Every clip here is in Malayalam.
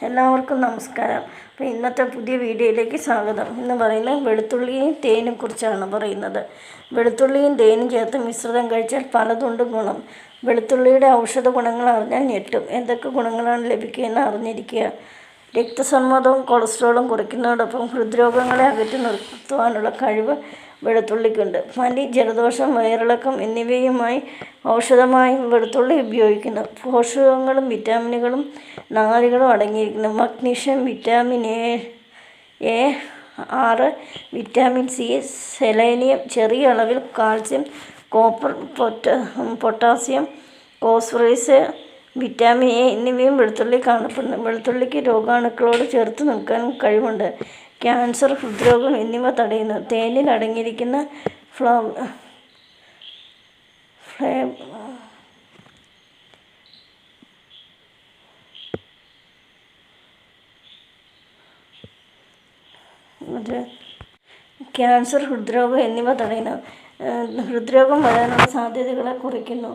എല്ലാവർക്കും നമസ്കാരം. അപ്പോൾ ഇന്നത്തെ പുതിയ വീഡിയോയിലേക്ക് സ്വാഗതം. ഇന്ന് പറയുന്നത് വെളുത്തുള്ളിയും തേനും കുറിച്ചാണ് പറയുന്നത്. വെളുത്തുള്ളിയും തേനും ചേർത്ത് മിശ്രിതം കഴിച്ചാൽ പലതുണ്ട് ഗുണം. വെളുത്തുള്ളിയുടെ ഔഷധ ഗുണങ്ങൾ അറിഞ്ഞാൽ ഞെട്ടും. എന്തൊക്കെ ഗുണങ്ങളാണ് ലഭിക്കുകയെന്ന് അറിഞ്ഞിരിക്കുക. രക്തസമ്മർദ്ദവും കൊളസ്ട്രോളും കുറയ്ക്കുന്നതോടൊപ്പം ഹൃദ്രോഗങ്ങളെ അകറ്റി നിർത്തുവാനുള്ള കഴിവ് വെളുത്തുള്ളിക്കുണ്ട്. പനി, ജലദോഷം, വയറിളക്കം എന്നിവയുമായി ഔഷധമായി വെളുത്തുള്ളി ഉപയോഗിക്കുന്നു. പോഷകങ്ങളും വിറ്റാമിനുകളും നാരുകളും അടങ്ങിയിരിക്കുന്നു. Magnesium, vitamin A 6, vitamin C, selenium, ചെറിയ അളവിൽ calcium, copper, potassium, phosphorus, vitamin A എന്നിവയും വെളുത്തുള്ളി കാണപ്പെടുന്നു. വെളുത്തുള്ളിക്ക് രോഗാണുക്കളോട് ചെറുത്ത് നിൽക്കാനും കഴിവുണ്ട്. ക്യാൻസർ, ഹൃദ്രോഗം എന്നിവ തടയുന്നു. തേനിൽ അടങ്ങിയിരിക്കുന്ന ക്യാൻസർ, ഹൃദ്രോഗം എന്നിവ തടയുന്നു. ഹൃദ്രോഗം വരാനുള്ള സാധ്യതകളെ കുറയ്ക്കുന്നു.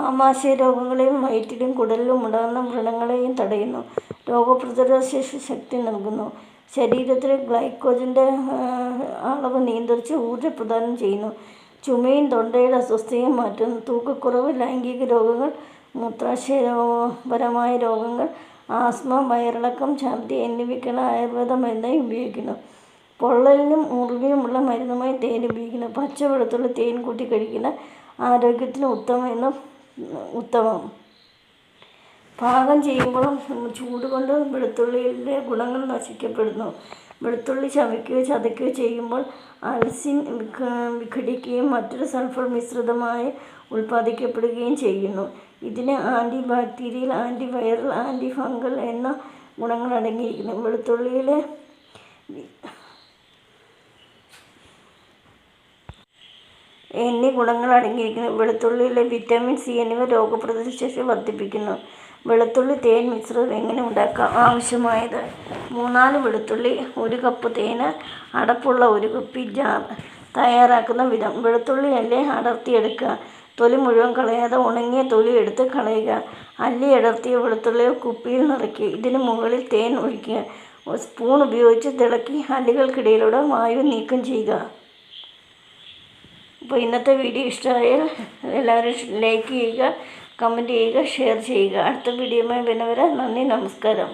ആമാശയ രോഗങ്ങളെയും വയറ്റിലും കുടലിലും ഉണ്ടാകുന്ന വ്രണങ്ങളെയും തടയുന്നു. രോഗപ്രതിരോധ ശക്തി നൽകുന്നു. ശരീരത്തിലെ ഗ്ലൈക്കോജൻ്റെ അളവ് നിയന്ത്രിച്ച് ഊർജ്ജം പ്രദാനം ചെയ്യുന്നു. ചുമയും തൊണ്ടയുടെ അസ്വസ്ഥതയും മാറ്റുന്നു. തൂക്കക്കുറവ്, ലൈംഗിക രോഗങ്ങൾ, മൂത്രാശയപരമായ രോഗങ്ങൾ, ആസ്മ, വയറിളക്കം, ഛർദി എന്നിവയ്ക്കുള്ള ആയുർവേദ മരുന്നായി ഉപയോഗിക്കുന്നു. പൊള്ളലിനും മുറിവിനുമുള്ള മരുന്നുമായി തേൻ ഉപയോഗിക്കുന്നു. പച്ച വെളുത്തുള്ളി തേൻ കൂട്ടി കഴിക്കുന്ന ആരോഗ്യത്തിന് ഉത്തമം. പാകം ചെയ്യുമ്പോഴും ചൂട് കൊണ്ട് വെളുത്തുള്ളിയിലെ ഗുണങ്ങൾ നശിക്കപ്പെടുന്നു. വെളുത്തുള്ളി ചവയ്ക്കുകയോ ചതയ്ക്കുകയോ ചെയ്യുമ്പോൾ അൽസിൻ വിഘടിക്കുകയും മറ്റൊരു സൾഫർ മിശ്രിതമായി ഉൽപ്പാദിക്കപ്പെടുകയും ചെയ്യുന്നു. ഇതിന് anti bacterial, anti viral, anti fungal എന്ന ഗുണങ്ങൾ അടങ്ങിയിരിക്കുന്നു. വെളുത്തുള്ളിയിലെ ഗുണങ്ങൾ അടങ്ങിയിരിക്കുന്നു. വെളുത്തുള്ളിയിലെ വിറ്റാമിൻ സി എന്നിവ രോഗപ്രതിരോധ ശേഷി വർദ്ധിപ്പിക്കുന്നു. വെളുത്തുള്ളി തേൻ മിശ്രിതം എങ്ങനെ ഉണ്ടാക്കാം? ആവശ്യമായത് 3-4 വെളുത്തുള്ളി, 1 കപ്പ് തേന്, അടപ്പുള്ള 1 കുപ്പി ജാർ. തയ്യാറാക്കുന്ന വിധം: വെളുത്തുള്ളി അല്ലി അടർത്തിയെടുക്കുക. തൊലി മുഴുവൻ കളയാതെ ഉണങ്ങിയ തൊലി എടുത്ത് കളയുക. അല്ലി അടർത്തിയ വെളുത്തുള്ളിയെ കുപ്പിയിൽ നിറയ്ക്കുക. ഇതിന് മുകളിൽ തേൻ ഒഴിക്കുക. സ്പൂൺ ഉപയോഗിച്ച് തിളക്കി അല്ലികൾക്കിടയിലൂടെ വായു നീക്കം ചെയ്യുക. അപ്പോൾ ഇന്നത്തെ വീഡിയോ ഇഷ്ടമായാൽ എല്ലാവരും ലൈക്ക് ചെയ്യുക, കമൻറ്റ് ചെയ്യുക, ഷെയർ ചെയ്യുക. അടുത്ത വീഡിയോയുമായി വരുന്നവരെ നന്ദി, നമസ്കാരം.